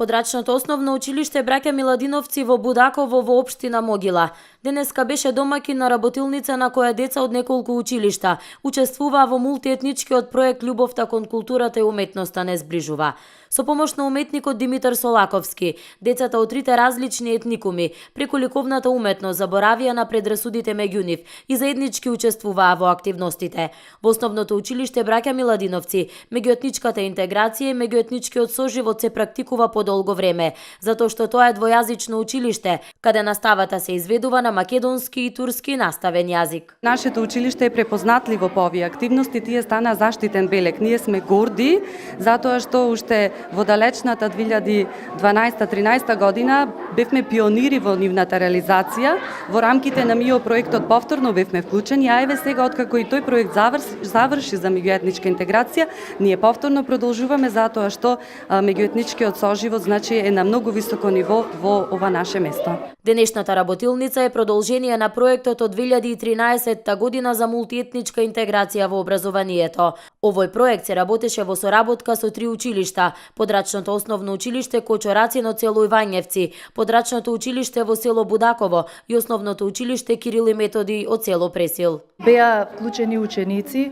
Подрачното основно училиште Браќа Миладиновци во Будаково во општина Могила денеска беше домаќин на работилница на која деца од неколку училишта учествуваа во мултиетничкиот проект Љубовта кон културата и уметноста не зближува. Со помош на уметникот Димитар Солаковски, децата од трите различни етникуми преку ликовната уметност заборавија на предрасудите меѓу нив и заеднички учествуваа во активностите. Во основното училиште Браќа Миладиновци меѓуетничката интеграција и меѓуетничкиот соживот се практикува подолго време, затоа што тоа е двојазично училиште, каде наставата се изведува на македонски и турски наставен јазик. Нашето училиште е препознатливо по овие активности, тие стана заштитен белег. Ние сме горди затоа што уште во далечната 2012-13 година бевме пионири во нивната реализација. Во рамките на МИО проектот повторно бевме вклучени, а еве сега откако и тој проект заврши за меѓуетничка интеграција, ние повторно продолжуваме затоа што меѓуетничкиот соживот значи е на многу високо ниво во ова наше место. Денешната работилница е продолжение на проектот од 2013 година за мултиетничка интеграција во образованието. Овој проект се работеше во соработка со три училишта: Подрачното основно училиште Кочорацино село Ивањевци, Подрачното училиште во село Будаково и Основното училиште Кирил и Методи од село Пресил. Беа вклучени ученици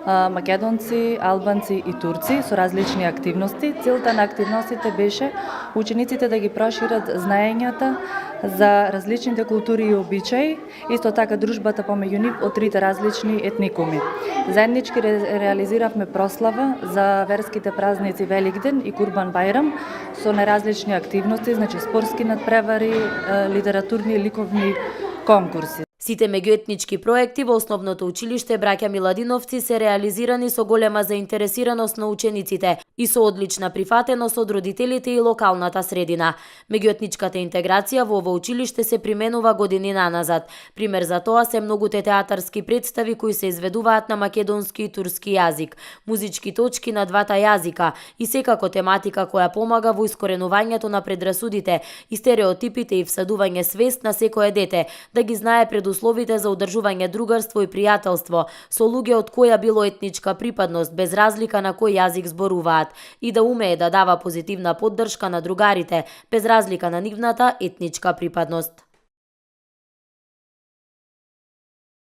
македонци, албанци и турци со различни активности. Целта на активностите беше учениците да ги прошират знаењата за различните култури и обичаи, исто така дружбата помеѓу нив од трите различни етникуми. Заеднички реализиравме прослава за верските празници Великден и Курбан Бајрам со неразлични активности, значи спортски надпревари, литературни и ликовни конкурси. Сите меѓуетнички проекти во Основното училиште Браќа Миладиновци се реализирани со голема заинтересираност на учениците и со одлична прифатеност од родителите и локалната средина. Меѓуетничката интеграција во ова училиште се применува години наназад. Пример за тоа се многуте театарски представи кои се изведуваат на македонски и турски јазик, музички точки на двата јазика и секако тематика која помага во искоренувањето на предрасудите и стереотипите и всадување свест на секое дете да ги знае условите за одржување другарство и пријателство со луѓе од која било етничка припадност без разлика на кој јазик зборуваат и да умее да дава позитивна поддршка на другарите без разлика на нивната етничка припадност.